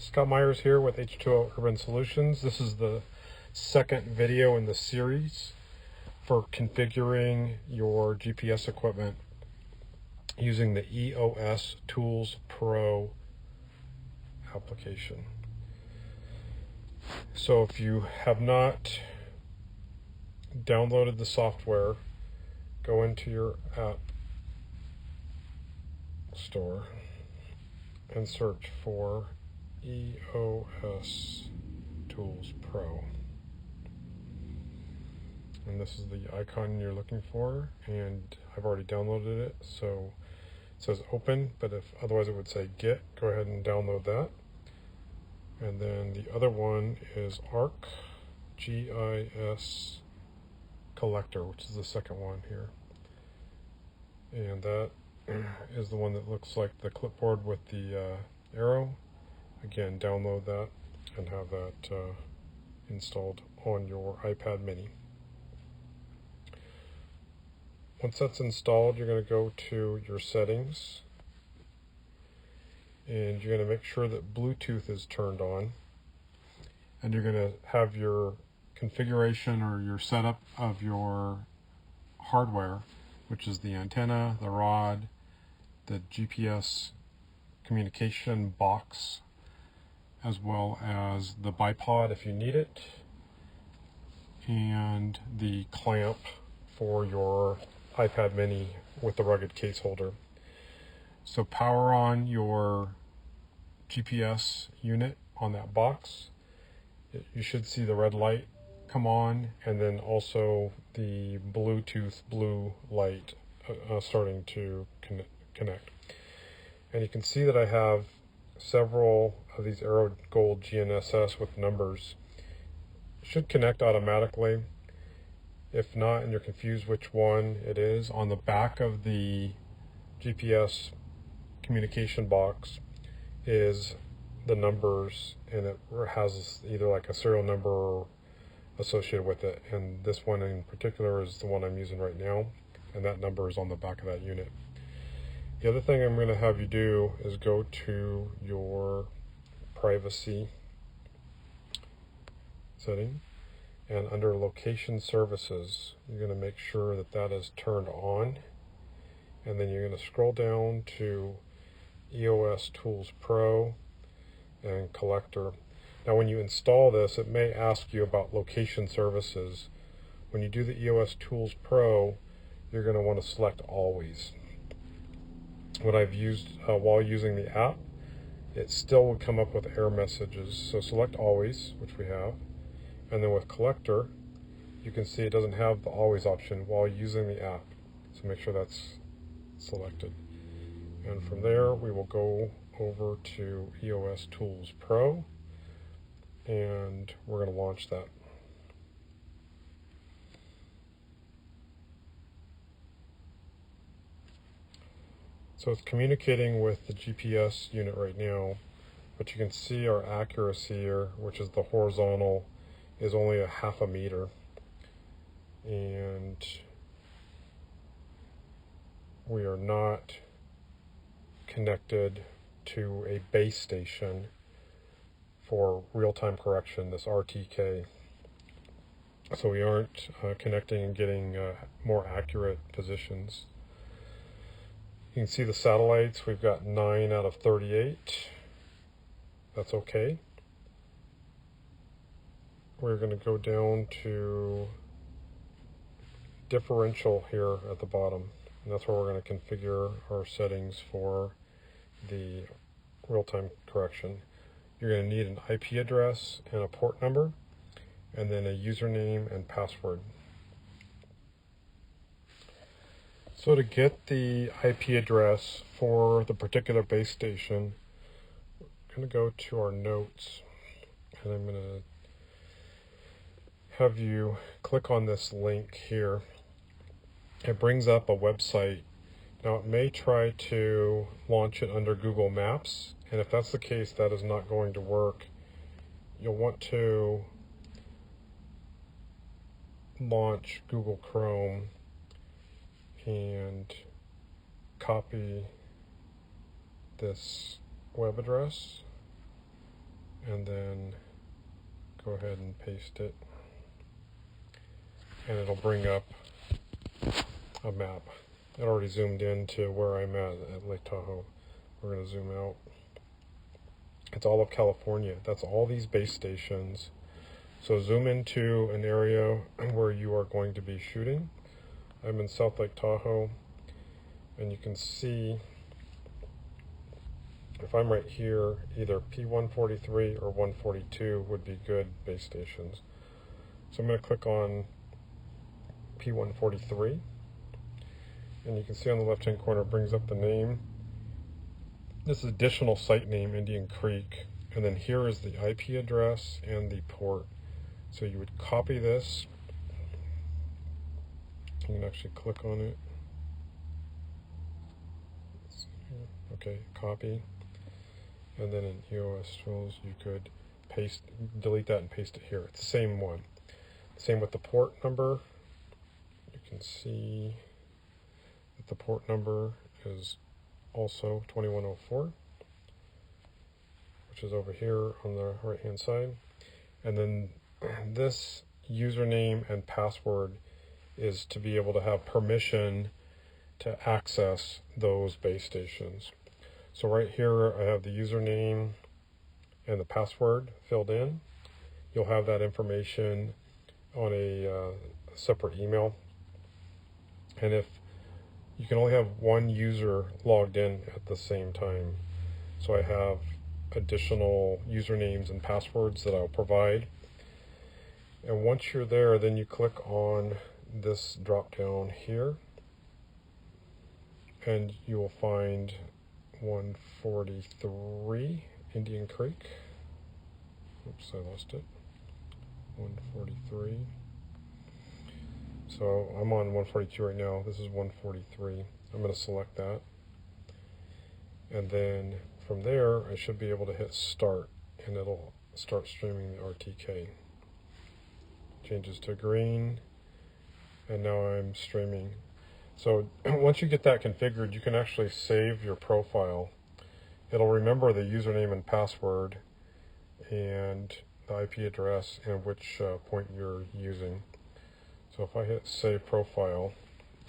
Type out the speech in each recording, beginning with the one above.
Scott Myers here with H2Ou Urban Solutions. This is the second video in the series for configuring your GPS equipment using the EOSToolsPro application. So if you have not downloaded the software, go into your app store and search for EOSToolsPro. And this is the icon you're looking for, and I've already downloaded it, so it says open, but if otherwise it would say get. Go ahead and download that. And then the other one is ARC GIS Collector, which is the second one here. And that is the one that looks like the clipboard with the arrow. Again, download that and have that installed on your iPad mini. Once that's installed, you're going to go to your settings, and you're going to make sure that Bluetooth is turned on, and you're going to have your configuration or your setup of your hardware, which is the antenna, the rod, the GPS communication box, as well as the bipod if you need it, and the clamp for your iPad mini with the rugged case holder. So power on your GPS unit on that box. You should see the red light come on, and then also the Bluetooth blue light starting to connect. And you can see that I have several of these Arrow Gold GNSS with numbers. Should connect automatically. If not, and you're confused which one it is, on the back of the GPS communication box is the numbers, and it has either like a serial number associated with it, and this one in particular is the one I'm using right now, and that number is on the back of that unit. The other thing I'm going to have you do is go to your privacy setting, and under location services, you're going to make sure that that is turned on, and then you're going to scroll down to EOSToolsPro and Collector. Now when you install this, it may ask you about location services. When you do the EOSToolsPro, you're going to want to select always. What I've used while using the app, it still would come up with error messages. So select always, which we have. And then with Collector, you can see it doesn't have the always option while using the app. So make sure that's selected. And from there, we will go over to EOSToolsPro, and we're going to launch that. So it's communicating with the GPS unit right now, but you can see our accuracy here, which is the horizontal, is only a half a meter. And we are not connected to a base station for real-time correction, this RTK. So we aren't connecting and getting more accurate positions. You can see the satellites, we've got 9 out of 38. That's okay. We're going to go down to differential here at the bottom, and that's where we're going to configure our settings for the real-time correction. You're going to need an IP address and a port number, and then a username and password. So to get the IP address for the particular base station, we're going to go to our notes, and I'm going to have you click on this link here. It brings up a website. Now it may try to launch it under Google Maps, and if that's the case, that is not going to work. You'll want to launch Google Chrome and copy this web address and then go ahead and paste it, and it'll bring up a map. It already zoomed in to where I'm at Lake Tahoe. We're going to zoom out. It's all of California. That's all these base stations. So zoom into an area where you are going to be shooting. I'm in South Lake Tahoe, and you can see if I'm right here, either P143 or 142 would be good base stations. So I'm going to click on P143, and you can see on the left hand corner it brings up the name. This is additional site name, Indian Creek, and then here is the IP address and the port. So you would copy this. You can actually click on it. Okay, copy. And then in EOS Tools, you could delete that and paste it here. It's the same one. Same with the port number. You can see that the port number is also 2104, which is over here on the right hand side. And then this username and password is to be able to have permission to access those base stations. So right here I have the username and the password filled in. You'll have that information on a separate email. And if you can only have one user logged in at the same time. So I have additional usernames and passwords that I'll provide. And once you're there, then you click on this drop down here, and you will find 143 Indian Creek. Oops, I lost it. 143. So I'm on 142 right now. This is 143. I'm going to select that. And then from there, I should be able to hit start, and it'll start streaming the RTK. Changes to green, and now I'm streaming. So once you get that configured, you can actually save your profile. It'll remember the username and password and the IP address and which point you're using. So if I hit save profile,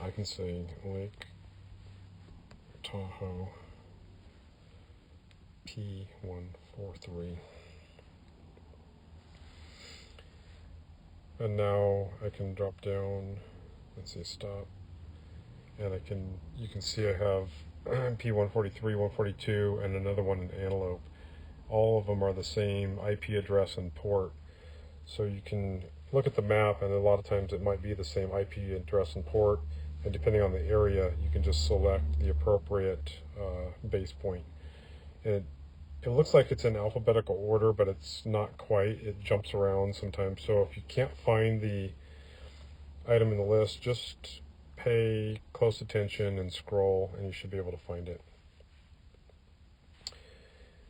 I can say Lake Tahoe P143. And now I can drop down and say stop. And you can see I have P143, 142, and another one in Antelope. All of them are the same IP address and port. So you can look at the map, and a lot of times it might be the same IP address and port, and depending on the area, you can just select the appropriate base point. And it looks like it's in alphabetical order, but it's not quite. It jumps around sometimes. So if you can't find the item in the list, just pay close attention and scroll, and you should be able to find it.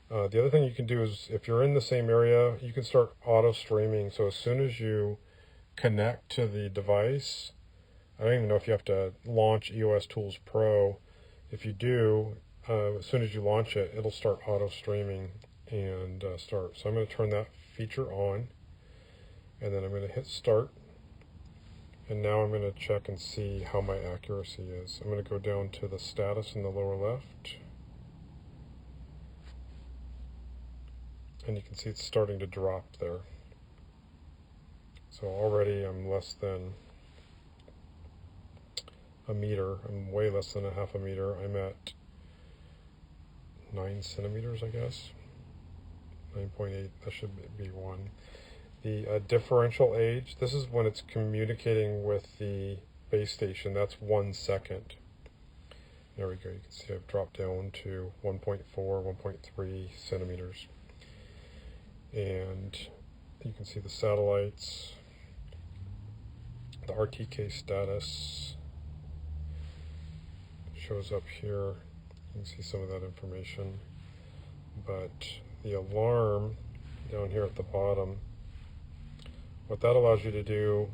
The other thing you can do is, if you're in the same area, you can start auto streaming. So as soon as you connect to the device, I don't even know if you have to launch EOSToolsPro. If you do, as soon as you launch it, it'll start auto streaming and start. So I'm going to turn that feature on, and then I'm going to hit start. And now I'm going to check and see how my accuracy is. I'm going to go down to the status in the lower left. And you can see it's starting to drop there. So already I'm less than a meter. I'm way less than a half a meter. I'm at 9 centimeters, I guess. 9.8, that should be 1. The differential age, this is when it's communicating with the base station. That's 1 second. There we go. You can see I've dropped down to 1.4, 1.3 centimeters. And you can see the satellites, the RTK status shows up here. You can see some of that information. But the alarm down here at the bottom, what that allows you to do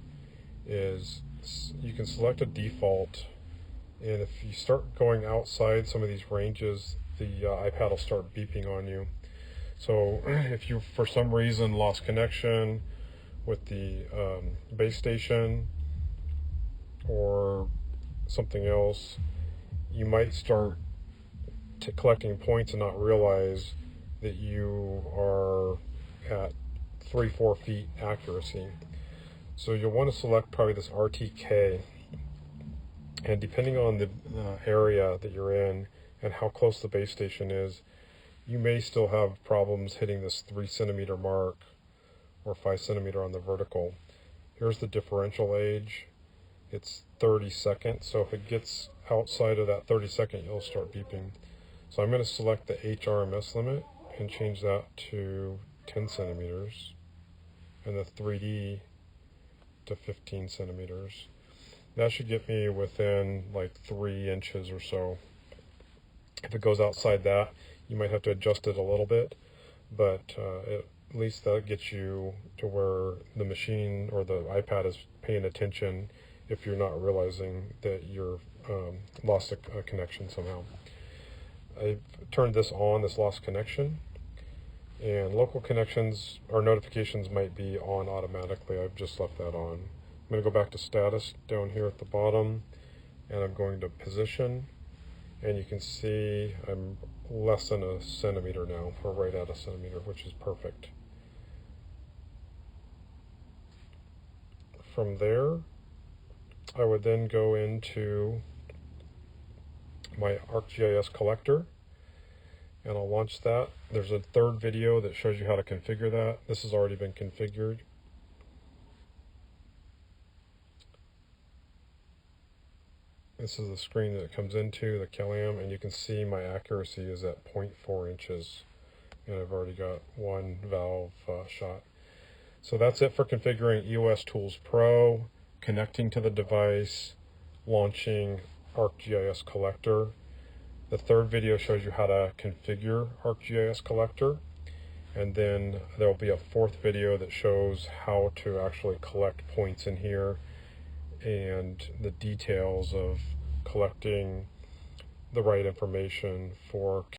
is you can select a default, and if you start going outside some of these ranges, the iPad will start beeping on you. So if you for some reason lost connection with the base station or something else, you might start collecting points and not realize that you are at 3-4 feet accuracy. So you'll want to select probably this RTK, and depending on the area that you're in and how close the base station is, you may still have problems hitting this 3 centimeter mark or 5 centimeter on the vertical. Here's the differential age. It's 30 seconds, so if it gets outside of that 30 second, you'll start beeping. So I'm going to select the HRMS limit and change that to 10 centimeters and the 3D to 15 centimeters. That should get me within like 3 inches or so. If it goes outside that, you might have to adjust it a little bit, but at least that gets you to where the machine or the iPad is paying attention if you're not realizing that you're lost a connection somehow. I've turned this on, this lost connection, and local connections or notifications might be on automatically. I've just left that on. I'm going to go back to status down here at the bottom, and I'm going to position, and you can see I'm less than a centimeter now, or right at a centimeter, which is perfect. From there, I would then go into my ArcGIS collector, and I'll launch that. There's a third video that shows you how to configure that. This has already been configured. This is the screen that it comes into, the CAW, and you can see my accuracy is at 0.4 inches, and I've already got one valve shot. So that's it for configuring EOSToolsPro, connecting to the device, launching ArcGIS Collector. The third video shows you how to configure ArcGIS Collector, and then there will be a fourth video that shows how to actually collect points in here and the details of collecting the right information for